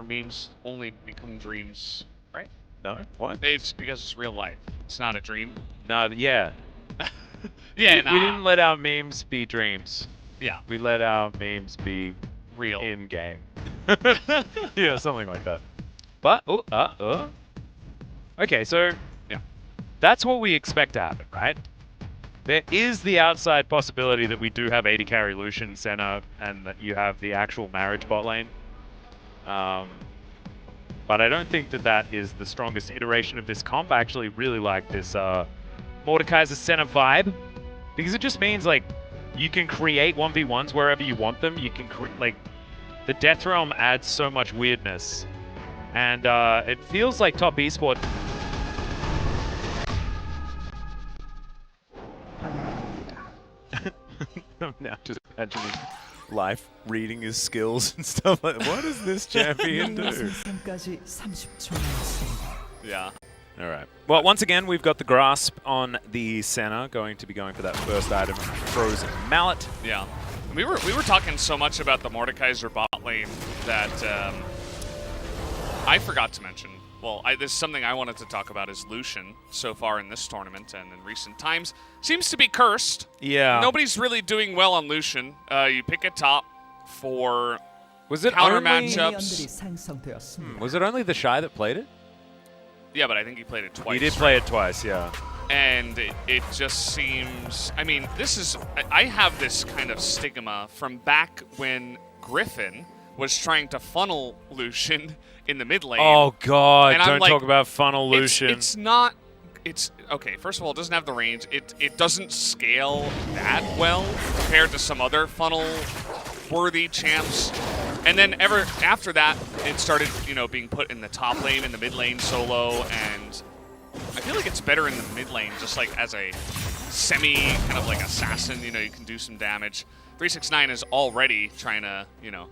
our memes only become dreams, right? No? What? It's because it's real life. It's not a dream. No, yeah. Yeah, We didn't let our memes be dreams. Yeah. We let our memes be Real. in-game. Yeah, something like that. But, okay, so Yeah. that's what we expect to happen, right? There is the outside possibility that we do have AD carry Lucian, Senna, and that you have the actual marriage bot lane. But I don't think that that is the strongest iteration of this comp. I actually really like this Mordekaiser Senna vibe, because it just means like you can create 1v1s wherever you want them. You can like the Death Realm adds so much weirdness, and it feels like top esports. I'm now just imagining Life reading his skills and stuff like that. What does this champion do? Yeah. All right. Well, once again, we've got the grasp on the Senna, going to be going for that first item, Frozen Mallet. Yeah. We were talking so much about the Mordekaiser bot lane that I forgot to mention. Well, this is something I wanted to talk about is Lucian so far in this tournament and in recent times. Seems to be cursed. Yeah. Nobody's really doing well on Lucian. You pick a top for was it counter only matchups. Was it only the Shy that played it? Yeah, but I think he played it twice. He did play it twice, yeah. And it just seems... I mean, this is... I have this kind of stigma from back when Griffin was trying to funnel Lucian in the mid lane. Oh, God. And Don't like, talk about funnel Lucian. It's not... It's... Okay, first of all, it doesn't have the range. It doesn't scale that well compared to some other funnel-worthy champs. And then after that, it started, you know, being put in the top lane, in the mid lane solo, and I feel like it's better in the mid lane, just like as a semi kind of like assassin. You know, you can do some damage. 369 is already trying to, you know,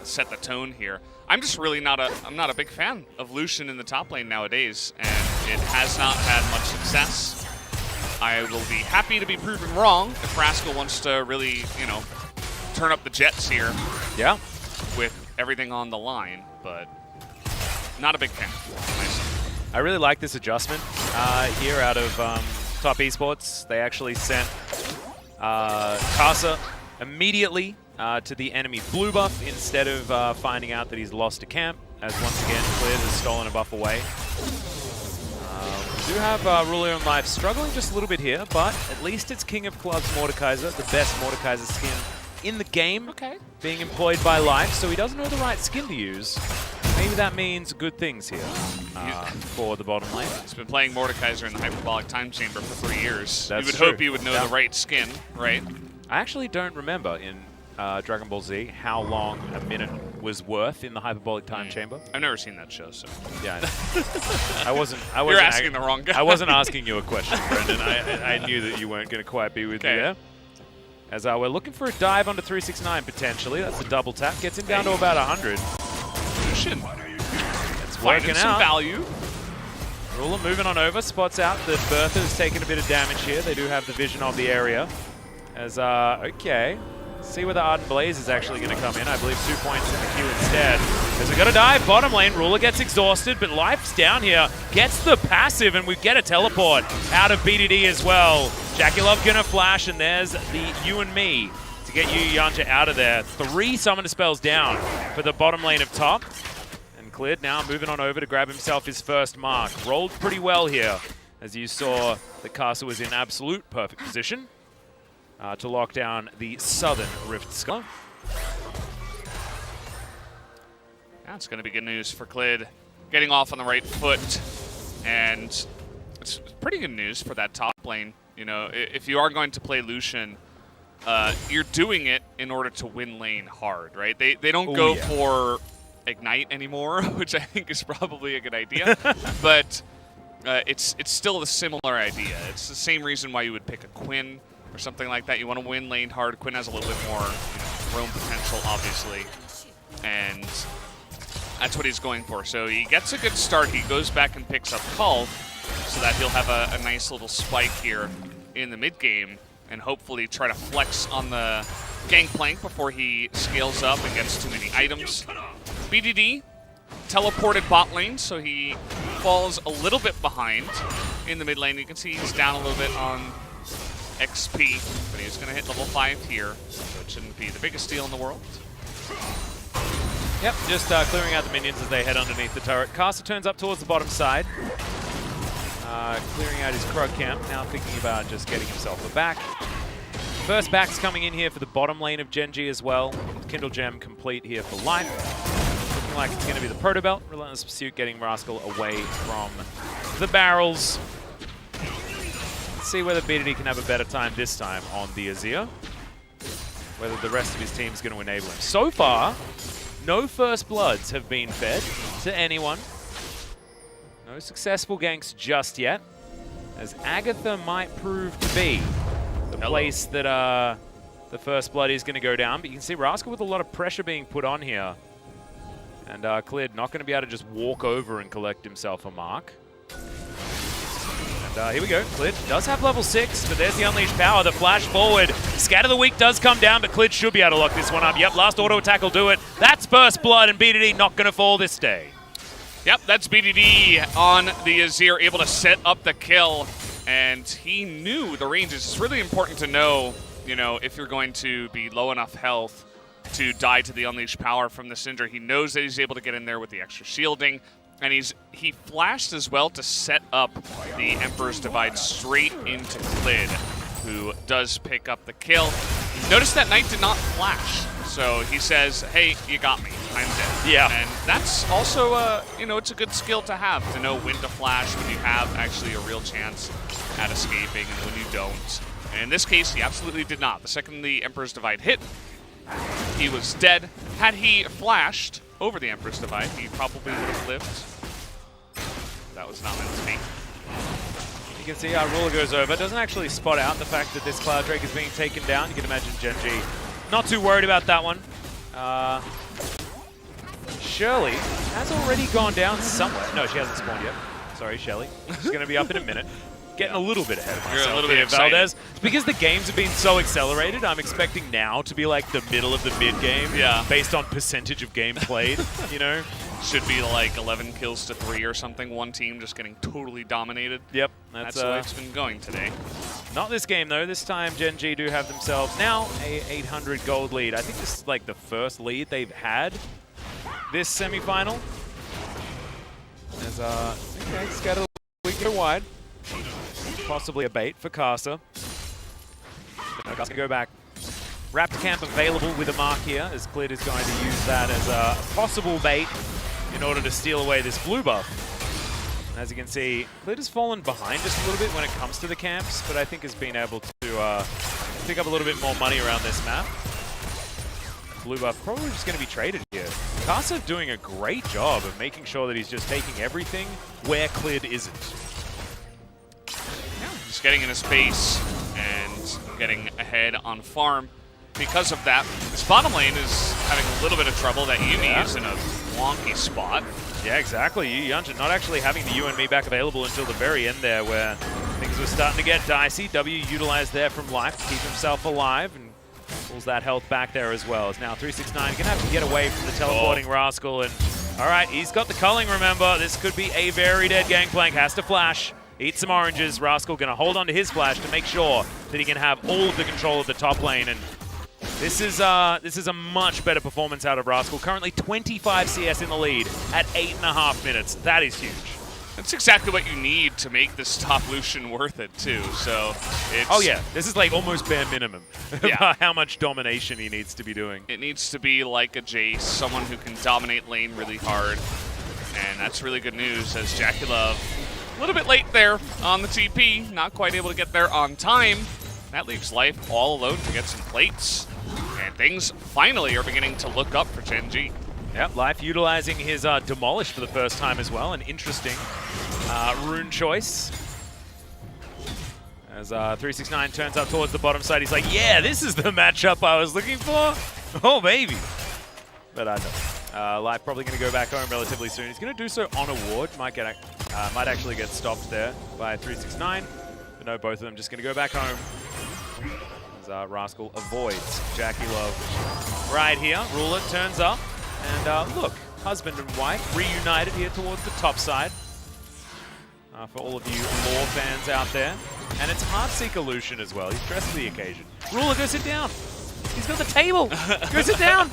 set the tone here. I'm just really I'm not a big fan of Lucian in the top lane nowadays, and it has not had much success. I will be happy to be proven wrong if Rascal wants to really, you know, turn up the jets here. Yeah. With everything on the line, but not a big fan. I really like this adjustment here out of Top Esports. They actually sent Karsa immediately to the enemy blue buff instead of finding out that he's lost a camp, as once again Clid has stolen a buff away. We do have Ruler in Life struggling just a little bit here, but at least it's King of Clubs Mordekaiser, the best Mordekaiser skin in the game, being employed by Life, so he doesn't know the right skin to use. Maybe that means good things here for the bottom lane. He's been playing Mordekaiser in the Hyperbolic Time Chamber for 3 years. That's you would true. hope you would know the right skin, right? I actually don't remember in Dragon Ball Z how long a minute was worth in the Hyperbolic Time Chamber. I've never seen that show, so yeah. I wasn't You're asking the wrong guy. I wasn't asking you a question, Brendan. I knew that you weren't going to quite be with me there. As we're looking for a dive onto 369 potentially. That's a double tap. Gets him down to about 100. Lucian. It's working some out. value. Ruler moving on over. Spots out that Bertha has taken a bit of damage here. They do have the vision of the area. As, okay. See where the Ardent Blaze is actually going to come in. I believe 2 points in the queue instead. As we got to dive bottom lane. Ruler gets exhausted, but Life's down here. Gets the passive, and we get a teleport out of BDD as well. JackeyLove gonna flash, and there's the yuumi to get Syuyanjia out of there. 3 summoner spells down for the bottom lane of top. And Clid now moving on over to grab himself his first mark. Rolled pretty well here, as you saw the Karsa was in absolute perfect position to lock down the Southern Rift Skull. That's going to be good news for Clid. Getting off on the right foot, and it's pretty good news for that top lane. You know, if you are going to play Lucian, you're doing it in order to win lane hard, right? They don't go for Ignite anymore, which I think is probably a good idea. But it's still a similar idea. It's the same reason why you would pick a Quinn or something like that. You want to win lane hard. Quinn has a little bit more, you know, roam potential, obviously, and that's what he's going for. So he gets a good start. He goes back and picks up Cull, so that he'll have a nice little spike here in the mid game, and hopefully try to flex on the Gangplank before he scales up and gets too many items. BDD teleported bot lane, so he falls a little bit behind in the mid lane. You can see he's down a little bit on XP, but he's going to hit level 5 here, so it shouldn't be the biggest deal in the world. Yep, just clearing out the minions as they head underneath the turret. Karsa turns up towards the bottom side, clearing out his Krug camp, now thinking about just getting himself a back. First back's coming in here for the bottom lane of Gen.G as well. Kindle Gem complete here for life. Looking like it's going to be the Proto Belt. Relentless Pursuit getting Rascal away from the barrels. Let's see whether BDD can have a better time this time on the Azir. Whether the rest of his team's going to enable him. So far, no first bloods have been fed to anyone. No successful ganks just yet, as Agatha might prove to be the place that the first blood is going to go down. But you can see Rascal with a lot of pressure being put on here. And Clid not going to be able to just walk over and collect himself a mark. And here we go. Clid does have level 6, but there's the Unleashed Power, the flash forward. Scatter the Weak does come down, but Clid should be able to lock this one up. Yep, last auto attack will do it. That's first blood, and BDD not going to fall this day. Yep, that's BDD on the Azir, able to set up the kill. And he knew the ranges. It's really important to know, you know, if you're going to be low enough health to die to the Unleashed Power from the Syndra. He knows that he's able to get in there with the extra shielding. And he flashed as well to set up the Emperor's Divide straight into Clid, who does pick up the kill. Notice that Knight did not flash. So he says, hey, you got me. I'm dead. Yeah. And that's also, you know, it's a good skill to have, to know when to flash, when you have actually a real chance at escaping, and when you don't. And in this case, he absolutely did not. The second the Emperor's Divide hit, he was dead. Had he flashed over the Emperor's Divide, he probably would have lived. That was not meant to be. You can see how Ruler goes over. Doesn't actually spot out the fact that this Cloud Drake is being taken down. You can imagine Gen.G not too worried about that one. Shirley has already gone down somewhere. No, she hasn't spawned yet. Sorry, Shelly. She's going to be up in a minute. Getting a little bit ahead of myself. You're a little bit excited. Valdes. It's because the games have been so accelerated. I'm expecting now to be like the middle of the mid game. Yeah. Based on percentage of game played, you know? Should be like 11 kills to 3 or something. One team just getting totally dominated. Yep. That's the way it's been going today. Not this game, though. This time, Gen.G do have themselves now a 800 gold lead. I think this is like the first lead they've had this semifinal. As, okay, Scatter, we go wide. Possibly a bait for Karsa. No, Karsa can go back. Raptor Camp available with a mark here, as Clid is going to use that as a possible bait in order to steal away this blue buff. And as you can see, Clid has fallen behind just a little bit when it comes to the camps, but I think has been able to pick up a little bit more money around this map. Blue buff probably just going to be traded here. Karsa doing a great job of making sure that he's just taking everything where Clid isn't. Just getting into space and getting ahead on farm. Because of that, this bottom lane is having a little bit of trouble. That yuumi is in a wonky spot. Yeah, exactly. Syuyanjia not actually having the you and me back available until the very end there, where things were starting to get dicey. W utilized there from life to keep himself alive and pulls that health back there as well. As now 369 going to have to get away from the teleporting Rascal. And all right, he's got the culling, remember. This could be a very dead Gangplank. Has to flash. Eat some oranges. Rascal going to hold on to his flash to make sure that he can have all of the control of the top lane. And this is a much better performance out of Rascal. Currently 25 CS in the lead at 8.5 minutes. That is huge. That's exactly what you need to make this top Lucian worth it, too. So it's... Oh, yeah. This is like almost bare minimum yeah. about how much domination he needs to be doing. It needs to be like a Jace, someone who can dominate lane really hard. And that's really good news, as JackeyLove a little bit late there on the TP. Not quite able to get there on time. That leaves Life all alone to get some plates. And things finally are beginning to look up for Gen.G. Yep, Life utilizing his Demolish for the first time as well. An interesting rune choice. As 369 turns up towards the bottom side, he's like, yeah, this is the matchup I was looking for. Oh, baby. But I know. Life probably going to go back home relatively soon. He's going to do so on a ward. Might actually get stopped there by 369. But no, both of them just going to go back home. As Rascal avoids JackeyLove right here. Ruler turns up. And look, husband and wife reunited here towards the top side. For all of you lore fans out there. And it's Heartseeker Lucian as well. He's dressed for the occasion. Ruler, go sit down. He's got the table. Go sit down.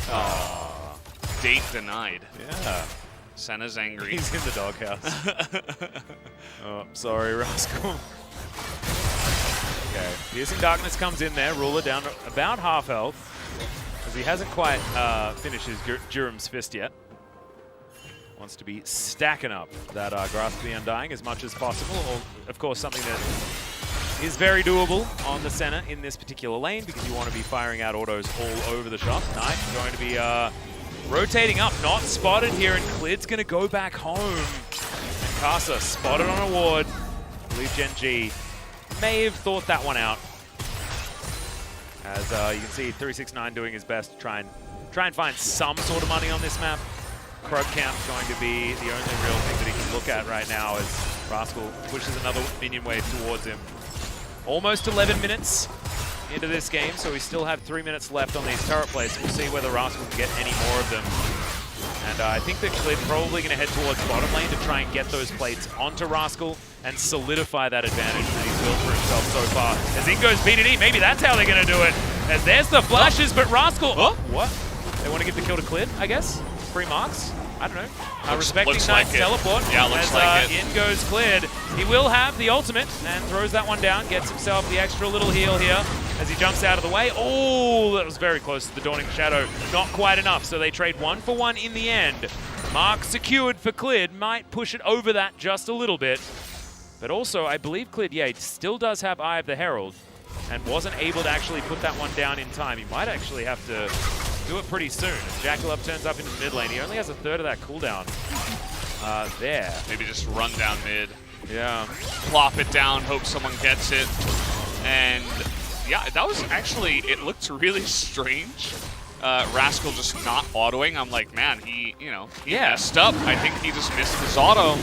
Oh, date denied. Yeah. Senna's angry. He's in the doghouse. Oh, sorry, Rascal. Okay. Piercing Darkness comes in there. Ruler down to about half health. As he hasn't quite finished his Durham's Fist yet. Wants to be stacking up that Grasp of the Undying as much as possible. Or, of course, something that is very doable on the Senna in this particular lane because you want to be firing out autos all over the shop. Knight going to be rotating up, not spotted here, and Clid's going to go back home. And Karsa spotted on a ward. I believe Gen.G may have thought that one out. As you can see, 369 doing his best to try and find some sort of money on this map. Croak Camp going to be the only real thing that he can look at right now as Rascal pushes another minion wave towards him. Almost 11 minutes into this game, so we still have 3 minutes left on these turret plates. We'll see whether Rascal can get any more of them. And I think that Clid probably going to head towards bottom lane to try and get those plates onto Rascal and solidify that advantage that he's built for himself so far. As in goes BDD, maybe that's how they're going to do it. As there's the flashes, but Rascal... Oh, what? They want to give the kill to Clid, I guess? Free marks? I don't know. Respecting Knight's like teleport. Yeah, looks like it. In goes Clid. He will have the ultimate and throws that one down. Gets himself the extra little heal here as he jumps out of the way. Oh, that was very close to the Dawning Shadow. Not quite enough, so they trade 1 for 1 in the end. Mark secured for Clid. Might push it over that just a little bit. But also, I believe Clid, yeah, he still does have Eye of the Herald and wasn't able to actually put that one down in time. He might actually have to do it pretty soon. As JackeyLove turns up into the mid lane, he only has a third of that cooldown there. Maybe just run down mid. Yeah. Plop it down, hope someone gets it. And yeah, that was actually, it looked really strange. Rascal just not autoing. I'm like, man, he messed up. I think he just missed his auto.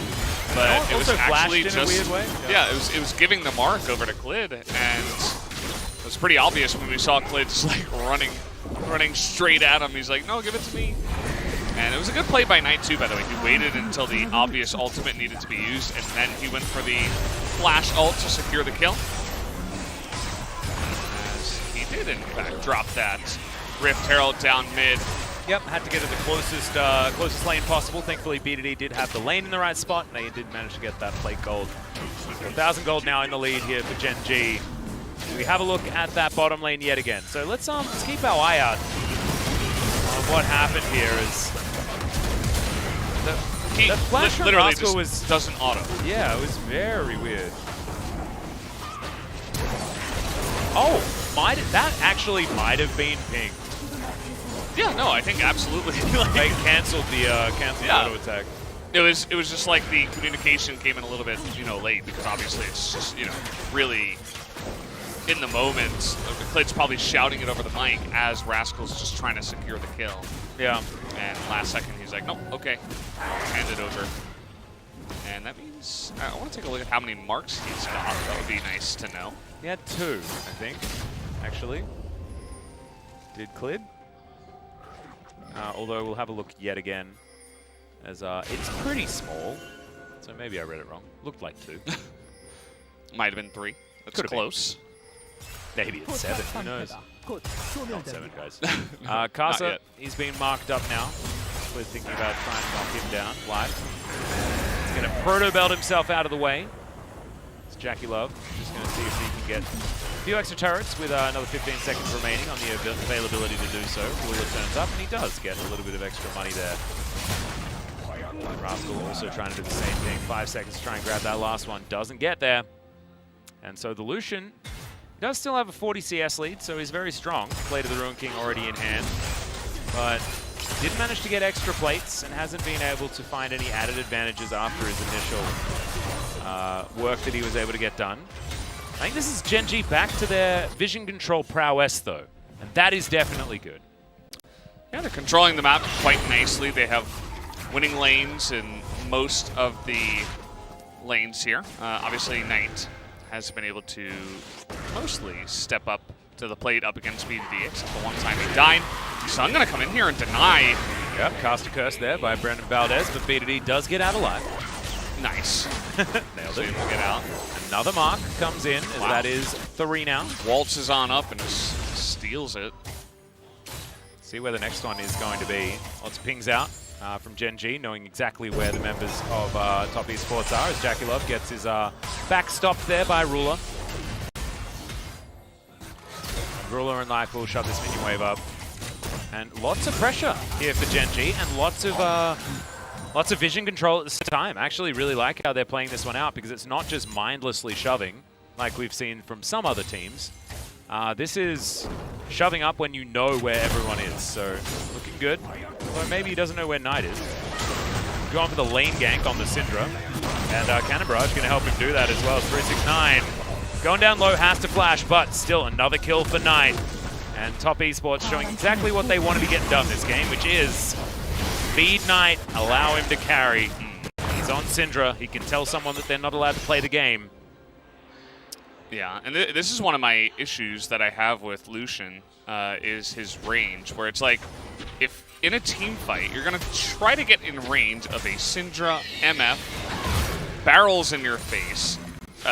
But it was actually just, in a weird way. Yeah, it was giving the mark over to Clid, and it was pretty obvious when we saw Clid just like running straight at him. He's like, no, give it to me. And it was a good play by Knight too, by the way. He waited until the obvious ultimate needed to be used, and then he went for the flash ult to secure the kill. As he did, in fact, drop that Rift Herald down mid. Yep, had to get to the closest lane possible. Thankfully, BDD did have the lane in the right spot, and they did manage to get that plate gold. 1,000 gold now in the lead here for Gen.G. We have a look at that bottom lane yet again. So let's keep our eye out on what happened here. Is the flash from Rascal doesn't auto. Yeah, it was very weird. Oh, that actually might have been ping. Yeah, no, I think absolutely. They canceled the auto attack. It was just like the communication came in a little bit, late, because obviously it's just, really in the moment. Clid's probably shouting it over the mic as Rascal's just trying to secure the kill. Yeah. And last second he's like, nope, okay, hand it over. And that means I want to take a look at how many marks he's got. That would be nice to know. He had 2, I think, actually. Did Clid? Although we'll have a look yet again, as it's pretty small, so maybe I read it wrong. Looked like 2. Might have been 3. That's close. Maybe it's 7. Who knows? Not 7, guys. Karsa, he's being marked up now. We're thinking about trying to knock him down live. He's going to proto-belt himself out of the way. It's JackeyLove. Just going to see if he can get a few extra turrets with another 15 seconds remaining on the availability to do so. Ruler turns up, and he does get a little bit of extra money there. Rascal also trying to do the same thing. 5 seconds to try and grab that last one. Doesn't get there. And so the Lucian does still have a 40 CS lead, so he's very strong. Play to the Ruin King already in hand. But didn't manage to get extra plates and hasn't been able to find any added advantages after his initial work that he was able to get done. I think this is Gen.G back to their vision control prowess, though. And that is definitely good. Yeah, they're controlling the map quite nicely. They have winning lanes in most of the lanes here. Obviously, Knight has been able to mostly step up to the plate up against BDD, except the one time he died. So I'm going to come in here and deny Yep, cast a curse there by Brendan Valdes, but BDD does get out alive. Nice. Nailed it. Get out. Another mark comes in, as that is 3 now. Waltzes on up and just steals it. See where the next one is going to be. Lots of pings out from Gen.G, knowing exactly where the members of Top Esports are, as JackeyLove gets his back stopped there by Ruler. Ruler and Life will shove this minion wave up. And lots of pressure here for Gen.G, and lots of vision control at this time. I actually really like how they're playing this one out, because it's not just mindlessly shoving, like we've seen from some other teams. This is shoving up when you know where everyone is, so looking good. Or maybe he doesn't know where Knight is. Going for the lane gank on the Syndra, and Cannon Barrage going to help him do that as well. 369 going down low, has to flash, but still another kill for Knight. And Top Esports showing exactly what they want to be getting done this game, which is feed Knight, allow him to carry. He's on Syndra. He can tell someone that they're not allowed to play the game. Yeah, and this is one of my issues that I have with Lucian, is his range, where it's like, if in a team fight, you're going to try to get in range of a Syndra, MF, barrels in your face,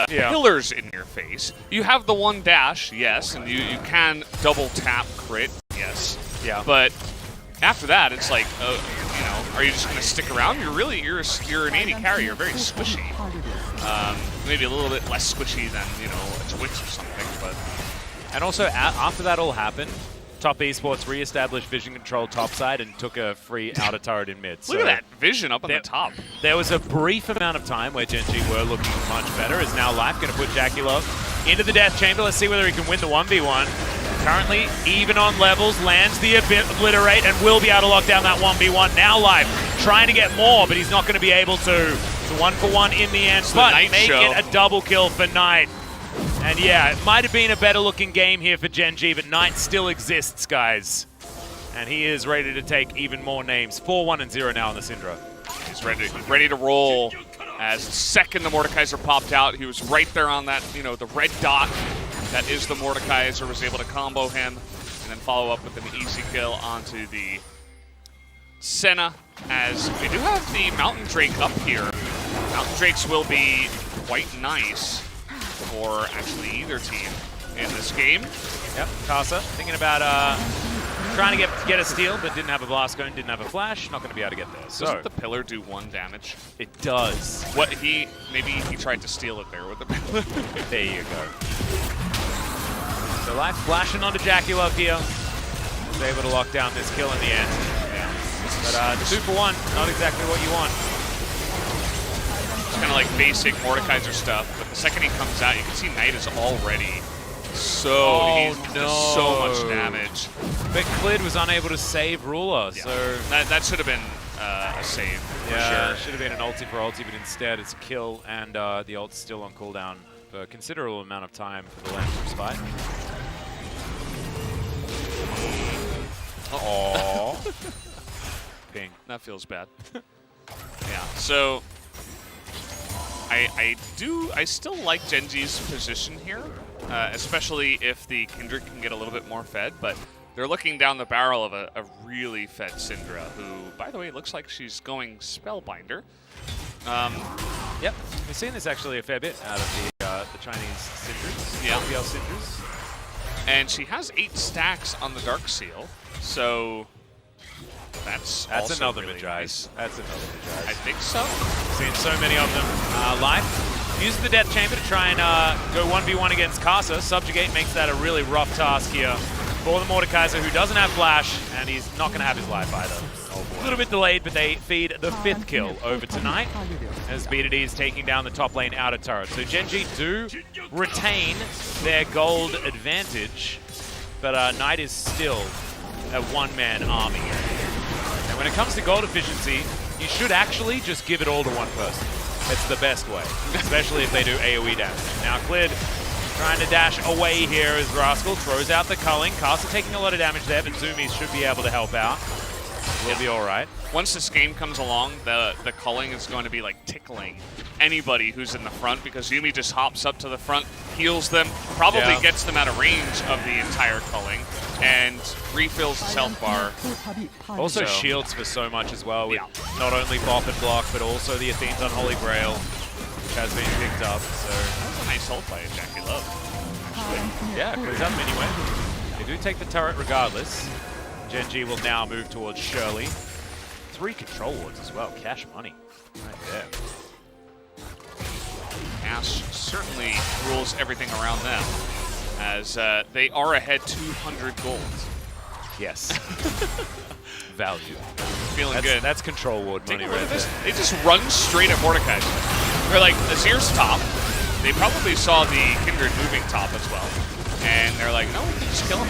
pillars in your face. You have the one dash, yes, and you can double tap crit, yes. Yeah. But after that, it's like, you know, are you just going to stick around? You're an AD carry. You're very squishy. Maybe a little bit less squishy than, you know, a Twitch or something. But and also, after that all happened, Top Esports re-established vision control topside and took a free outer turret in mid. Look at that vision up on the top. There was a brief amount of time where Gen.G were looking much better. Is now Life going to put JackeyLove into the death chamber. Let's see whether he can win the 1v1. Currently, even on levels, lands the obliterate and will be able to lock down that 1v1. Now Life trying to get more, but he's not going to be able to. It's a 1-for-1 in the end, but make it a double kill for Knight. And yeah, it might have been a better looking game here for Gen.G, but Knight still exists, guys. And he is ready to take even more names. 4-1-0 now on the Syndra. He's ready to roll. As the second the Mordekaiser popped out, he was right there on that, you know, the red dot. That is the Mordekaiser, was able to combo him and then follow up with an easy kill onto the Senna, as we do have the Mountain Drake up here. Mountain Drakes will be quite nice for actually either team in this game. Yep, Karsa thinking about trying to get a steal, but didn't have a blast cone, didn't have a flash, not going to be able to get there. So doesn't the pillar do 1 damage? It does. Maybe he tried to steal it there with the pillar. There you go. So Life flashing onto JackeyLove here. Was able to lock down this kill in the end. Yeah. But 2-for-1, not exactly what you want. It's kind of like basic Mordekaiser stuff, but the second he comes out, you can see Knight is already so much damage. But Clid was unable to save Ruler, yeah. so that should have been a save for sure. Should have been an ulti for ulti, but instead it's a kill, and the ult's still on cooldown for a considerable amount of time for the Lance Respite. Uh-oh. Ping. That feels bad. Yeah, so I still like Gen.G's position here, especially if the Kindred can get a little bit more fed, but they're looking down the barrel of a really fed Syndra, who, by the way, looks like she's going Spellbinder. Yep, we've seen this actually a fair bit out of the Chinese Syndras, yeah. LPL Syndras. And she has 8 stacks on the Dark Seal, so that's another really Magize. Nice. That's another Magize. I think so. Seen so many of them. Life uses the Death Chamber to try and go 1v1 against Karsa. Subjugate makes that a really rough task here for the Mordekaiser, who doesn't have flash, and he's not going to have his life either. A little bit delayed, but they feed the 5th kill over tonight as BDD is taking down the top lane outer turret. So Gen.G do retain their gold advantage, but Knight is still a one-man army. And when it comes to gold efficiency, you should actually just give it all to one person. It's the best way, especially if they do AoE damage. Now Clid trying to dash away here as Rascal throws out the culling. Karsa taking a lot of damage there, but Zoomies should be able to help out. We'll be all right. Once this game comes along, the culling is going to be like tickling anybody who's in the front, because Yuumi just hops up to the front, heals them, probably gets them out of range of the entire culling, and refills his health bar. Also shields for so much as well, with not only bop and block, but also the Athene's Unholy Grail, which has been picked up. So that was a nice ult by JackeyLove. Yeah, clears up anyway. They do take the turret regardless. Gen.G will now move towards Shirley. 3 control wards as well, cash money right there. Ash certainly rules everything around them, as they are ahead 200 gold. Yes. Value. Feeling good. That's control ward money right there. They just run straight at Mordekaiser. They're like, Azir's top. They probably saw the Kindred moving top as well. And they're like, no, we can just kill him.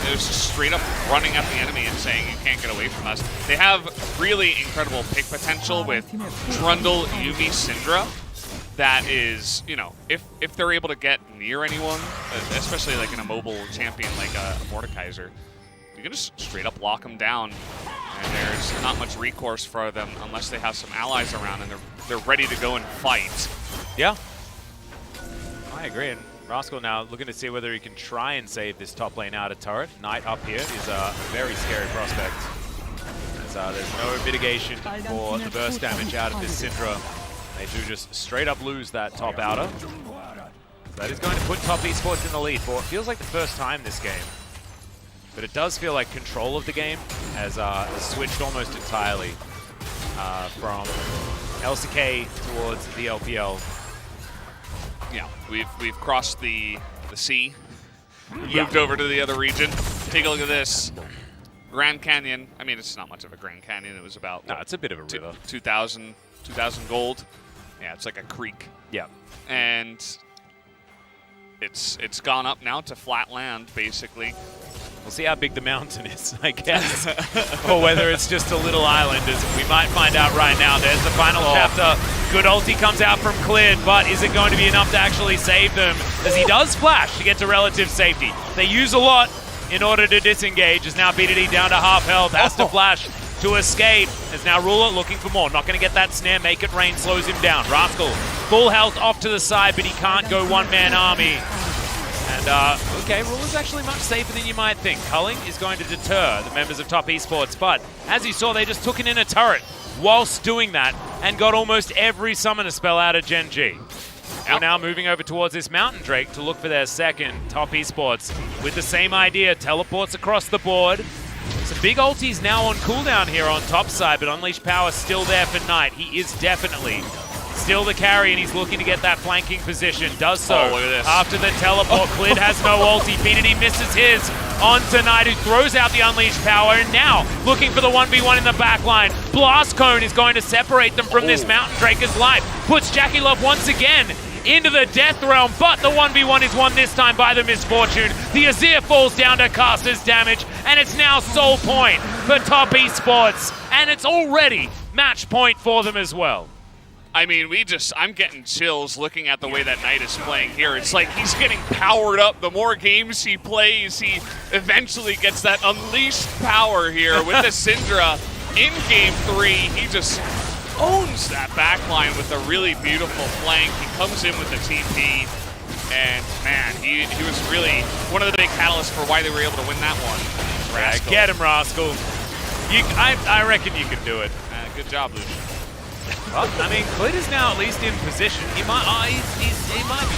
It was just straight up running at the enemy and saying, you can't get away from us. They have really incredible pick potential with Trundle, yuumi, Syndra. That is, you know, if they're able to get near anyone, especially like in a mobile champion like a Mordekaiser, you can just straight up lock them down, and there's not much recourse for them unless they have some allies around and they're ready to go and fight. Yeah, I agree. And Rascal now looking to see whether he can try and save this top lane out of turret. Knight up here is a very scary prospect, as there's no mitigation for the burst damage out of this Syndra. They do just straight up lose that top outer. That is going to put Top Esports in the lead for what feels like the first time this game. But it does feel like control of the game has switched almost entirely from LCK towards the LPL. Yeah, we've crossed the sea, moved over to the other region. Take a look at this. Grand Canyon. I mean, it's not much of a Grand Canyon. It was about it's a bit of a river. 2,000 gold. Yeah, it's like a creek. Yeah, and it's gone up now to flat land basically. We'll see how big the mountain is, I guess, or whether it's just a little island. We might find out right now. There's the final chapter. Good ulti comes out from Clid, but is it going to be enough to actually save them? As he does flash to get to relative safety. They use a lot in order to disengage. Is now BDD down to half health. Has to flash to escape. Is now Ruler looking for more. Not going to get that snare. Make it rain slows him down. Rascal, full health off to the side, but he can't go one-man army. And, okay, Ruler's actually much safer than you might think. Culling is going to deter the members of Top Esports, but as you saw, they just took it in a turret whilst doing that and got almost every summoner spell out of Gen.G. We're now moving over towards this Mountain Drake to look for their second. Top Esports with the same idea, teleports across the board. Some big ultis now on cooldown here on top side, but Unleashed Power still there for Knight. He is definitely still the carry, and he's looking to get that flanking position. Does so after the teleport. Clid has no ulti. BDD misses his onto Knight, who throws out the Unleashed Power, and now looking for the 1v1 in the back line. Blast Cone is going to separate them from this Mountain Draker's life. Puts JackeyLove once again into the death realm, but the 1v1 is won this time by the Misfortune. The Azir falls down to Karsa's damage, and it's now soul point for Top Esports, and it's already match point for them as well. I mean, I'm getting chills looking at the way that Knight is playing here. It's like he's getting powered up. The more games he plays, he eventually gets that unleashed power here with the Syndra in Game 3. He just owns that backline with a really beautiful flank. He comes in with the TP, and man, he was really one of the big catalysts for why they were able to win that one. Rascal. Get him, Rascal. I reckon you can do it. Good job, Lucian. Well, I mean, Clid is now at least in position. He might be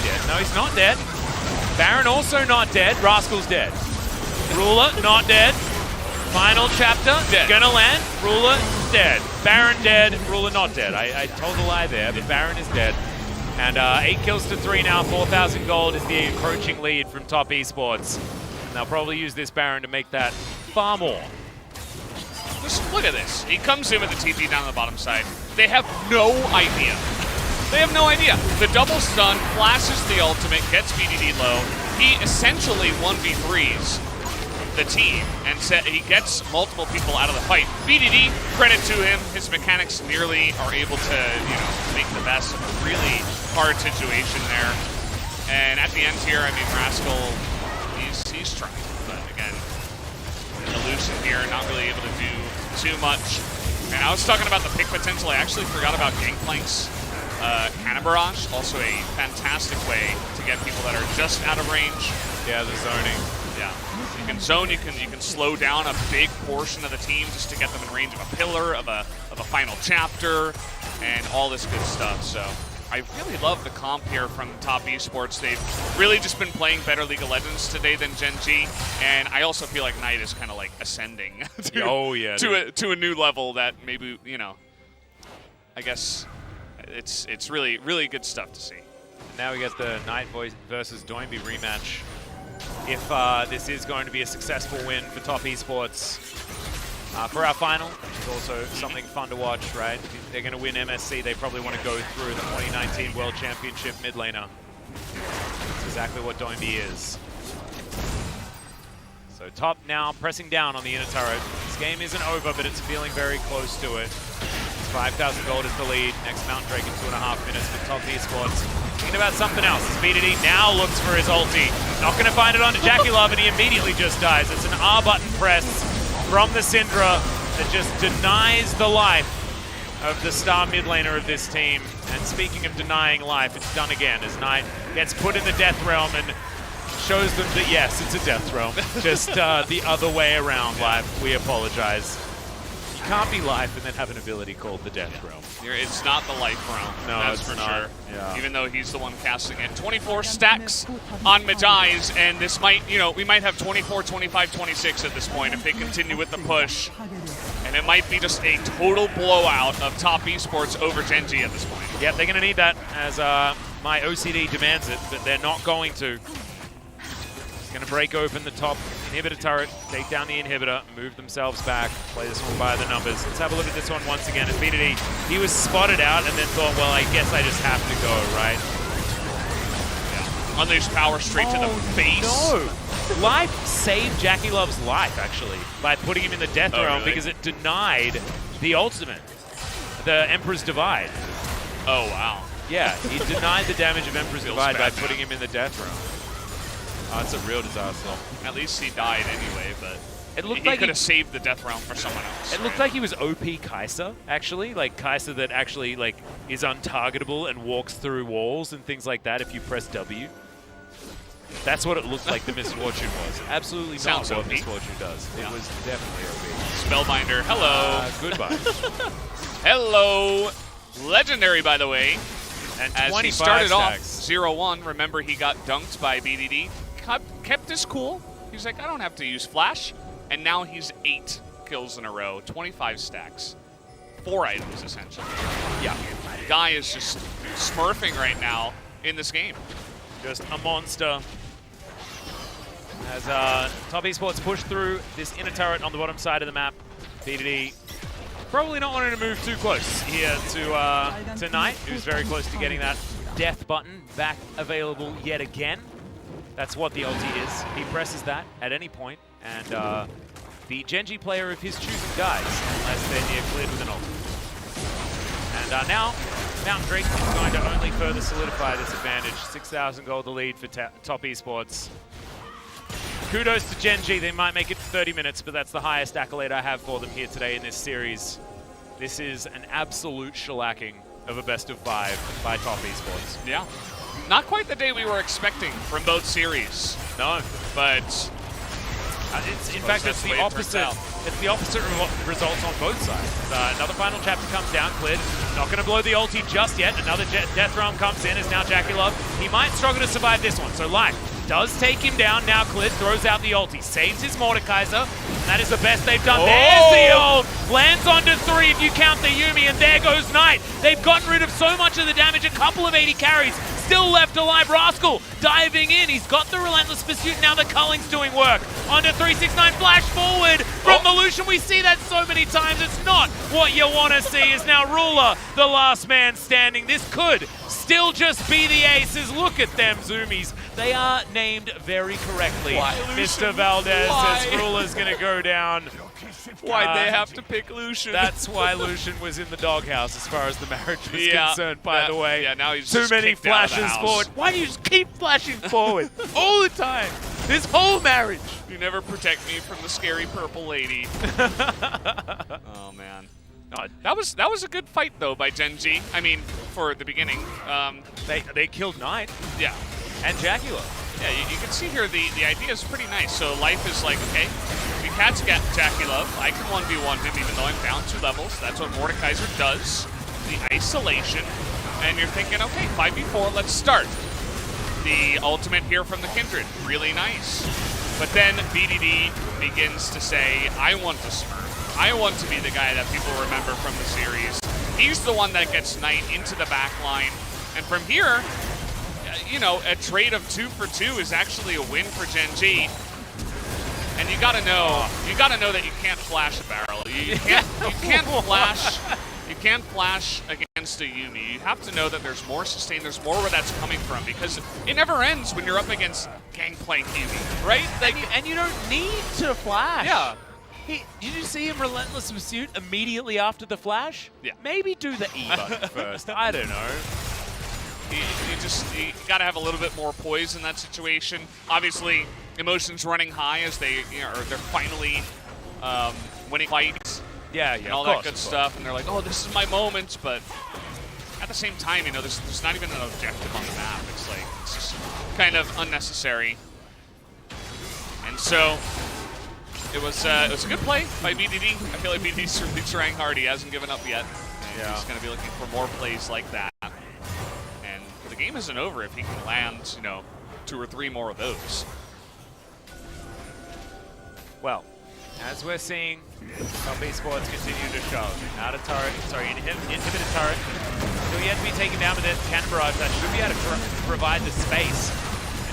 dead. No, he's not dead. Baron also not dead. Rascal's dead. Ruler not dead. Final chapter dead. Gonna land. Ruler dead. Baron dead. Ruler not dead. I told a lie there, but Baron is dead. And 8 kills to 3 now. 4,000 gold is the encroaching lead from Top Esports. And they'll probably use this Baron to make that far more. Just look at this. He comes in with the TP down the bottom side. They have no idea. They have no idea. The double stun flashes the ultimate, gets BDD low. He essentially 1v3s the team, and he gets multiple people out of the fight. BDD, credit to him, his mechanics nearly are able to, make the best of a really hard situation there. And at the end here, I mean, Rascal, he's trying, but again, the Lucian here not really able to do too much. And I was talking about the pick potential. I actually forgot about Gangplank's Cannon Barrage, also a fantastic way to get people that are just out of range. Yeah, the zoning. Yeah. You can zone, you can slow down a big portion of the team just to get them in range of a pillar, of a final chapter, and all this good stuff. So I really love the comp here from Top Esports. They've really just been playing better League of Legends today than Gen.G, and I also feel like Knight is kind of like ascending to a new level that maybe, you know, I guess it's really, really good stuff to see. Now we get the Knight versus Doinby rematch. If this is going to be a successful win for Top Esports for our final, which is also something fun to watch, right? If they're going to win MSC, they probably want to go through the 2019 World Championship mid laner. That's exactly what Doinby is. So Top now pressing down on the inner turret. This game isn't over, but it's feeling very close to it. 5,000 gold is the lead. Next Mountain Drake in 2.5 minutes for Top Esports. Thinking about something else. VDD now looks for his ulti. Not going to find it onto JackeyLove, and he immediately just dies. It's an R button press from the Syndra that just denies the life of the star mid laner of this team. And speaking of denying life, it's done again as Knight gets put in the death realm and shows them that yes, it's a death realm. Just the other way around, life. We apologize. You can't be life and then have an ability called the death realm. It's not the life realm, no, that's it's for not. sure. Yeah. Even though he's the one casting it. 24 stacks on Majai's, and this might, you know, we might have 24, 25, 26 at this point if they continue with the push. And it might be just a total blowout of Top Esports over Gen.G at this point. Yep, they're going to need that as my OCD demands it, but they're not going to. Going to break open the top inhibitor turret, take down the inhibitor, move themselves back, play this one by the numbers. Let's have a look at this one once again. As VDD, he was spotted out and then thought, well, I guess I just have to go, right? Yeah. Unleash power straight to the face. No! Life saved JackeyLove's life, actually, by putting him in the death realm really? because it denied the ultimate, the Emperor's Divide. Oh, wow. Yeah, he denied the damage of Emperor's Divide by bad, putting him in the death realm. Oh, it's a real disaster. At least he died anyway, but it looked he like could have saved the death realm for someone else. It looked like he was OP Karsa, actually. Like Karsa that actually like is untargetable and walks through walls and things like that if you press W. That's what it looked like the Misfortune was. Absolutely Sounds not what OP. Misfortune does. It was definitely OP. Spellbinder, hello. Goodbye. Hello. Legendary, by the way. And As he started off 0-1, remember he got dunked by BDD. Kept his cool. He's like, I don't have to use flash. And now he's 8 kills in a row, 25 stacks. 4 items, essentially. Yeah, the guy is just smurfing right now in this game. Just a monster. As Top Esports push through this inner turret on the bottom side of the map, BDD probably not wanting to move too close here to Knight, who's very close to getting that death button back available yet again. That's what the ulti is. He presses that at any point, and the Gen.G player of his choosing dies unless they're near Clid with an ult. And now, Mountain Drake is going to only further solidify this advantage. 6,000 gold the lead for Top Esports. Kudos to Gen.G. They might make it 30 minutes, but that's the highest accolade I have for them here today in this series. This is an absolute shellacking of a best of 5 by Top Esports. Yeah. Not quite the day we were expecting from both series. No. But in fact, it's the opposite. It's the opposite results on both sides. Another final chapter comes down. Clid not going to blow the ulti just yet. Another death realm comes in. Is now JackeyLove. He might struggle to survive this one. So Life does take him down. Now Clid throws out the ulti, saves his Mordekaiser, and that is the best they've done. Oh. There's the ult. Lands onto 3 if you count the Yuumi, and there goes Knight. They've gotten rid of so much of the damage. A couple of 80 carries. Still left alive. Rascal diving in. He's got the Relentless Pursuit. Now the Culling's doing work. Onto 369. Flash forward from the Lucian. We see that so many times. It's not what you want to see. Is now Ruler, the last man standing. This could still just be the aces. Look at them zoomies. They are named very correctly. Why, Mr. Valdes Why? says Ruler's going to go down. why'd they have to pick Lucian? That's why Lucian was in the doghouse as far as the marriage was concerned, by the way. Yeah, now he's Too just many kicked out of the flashes house. forward. Why do you just keep flashing forward all the time? This whole marriage. You never protect me from the scary purple lady. Oh, man. That was a good fight, though, by Gen.G. I mean, for the beginning. They killed Knight Yeah. and JackeyLove. Yeah, you can see here the idea is pretty nice. So Life is like, okay, we catch JackeyLove. I can 1v1 him even though I'm down 2 levels. That's what Mordekaiser does. The isolation. And you're thinking, okay, 5v4, let's start. The ultimate here from the Kindred, really nice. But then BDD begins to say, I want to smurf. I want to be the guy that people remember from the series. He's the one that gets Knight into the back line. And from here, you know, a trade of 2 for 2 is actually a win for Gen.G. And you gotta know that you can't flash a barrel. You can't flash against a yuumi. You have to know that there's more sustain, there's more where that's coming from, because it never ends when you're up against Gangplank yuumi, right? Like, and you don't need to flash. Yeah. Did you see him Relentless Pursuit immediately after the flash? Yeah. Maybe do the E button first. I don't know. You gotta have a little bit more poise in that situation. Obviously, emotions running high as they're finally winning fights. Yeah, and all that good stuff, and they're like, oh, this is my moment, but at the same time, you know, there's not even an objective on the map. It's like, it's just kind of unnecessary. And so, it was a good play by BDD. I feel like BDD's really trying hard. He hasn't given up yet. And he's going to be looking for more plays like that. And the game isn't over if he can land, you know, 2 or 3 more of those. Well, as we're seeing, top Esports continue to show. Out of turret, sorry, inhibited turret. Still yet to be taken down with that cannon barrage. That should be able to provide the space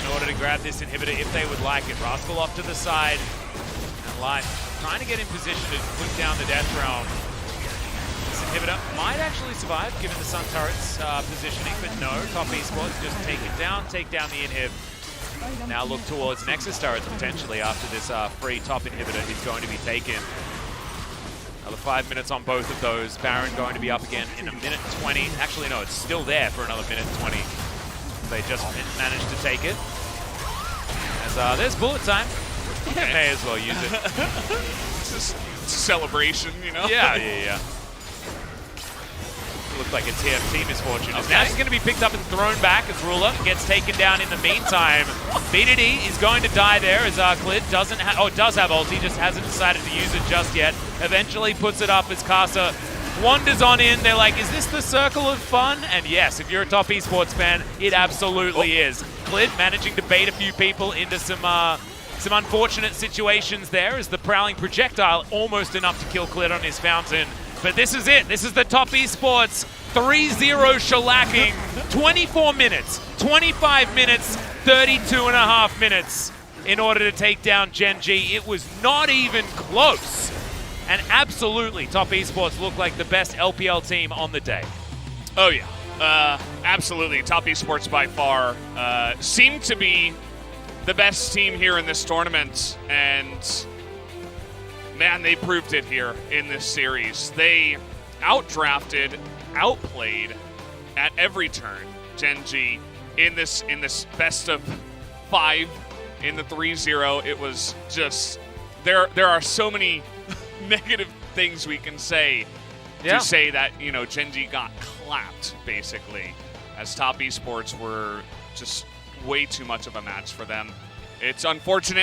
in order to grab this inhibitor if they would like it. Rascal off to the side. And Life trying to get in position to put down the death realm. This inhibitor might actually survive given the Sun turret's positioning, but no, top Esports just take it down, take down the inhib. Now look towards Nexus turrets potentially after this free top inhibitor is going to be taken. Another 5 minutes on both of those. Baron going to be up again in a minute 20. Actually, no, it's still there for another minute 20. They just managed to take it. As there's bullet time. Okay. May as well use it. It's just a celebration, you know? Yeah. Looks like a TFT misfortune. Okay. Now she's going to be picked up and thrown back as Ruler gets taken down in the meantime. BDD is going to die there as Clid does have ulti, just hasn't decided to use it just yet. Eventually puts it up as Karsa wanders on in. They're like, is this the circle of fun? And yes, if you're a top esports fan, it absolutely is. Clid managing to bait a few people into some unfortunate situations there as the prowling projectile almost enough to kill Clid on his fountain. But this is it. This is the top esports 3-0 shellacking. 24 minutes, 25 minutes, 32.5 minutes in order to take down Gen.G. It was not even close. And absolutely, top esports looked like the best LPL team on the day. Oh, yeah. Absolutely. Top esports by far seemed to be the best team here in this tournament. And man, they proved it here in this series. They outdrafted, outplayed at every turn Gen.G in this best of 5 in the 3-0. It was just there are so many negative things we can say to say that, you know, Gen.G got clapped basically, as top esports were just way too much of a match for them. It's unfortunate.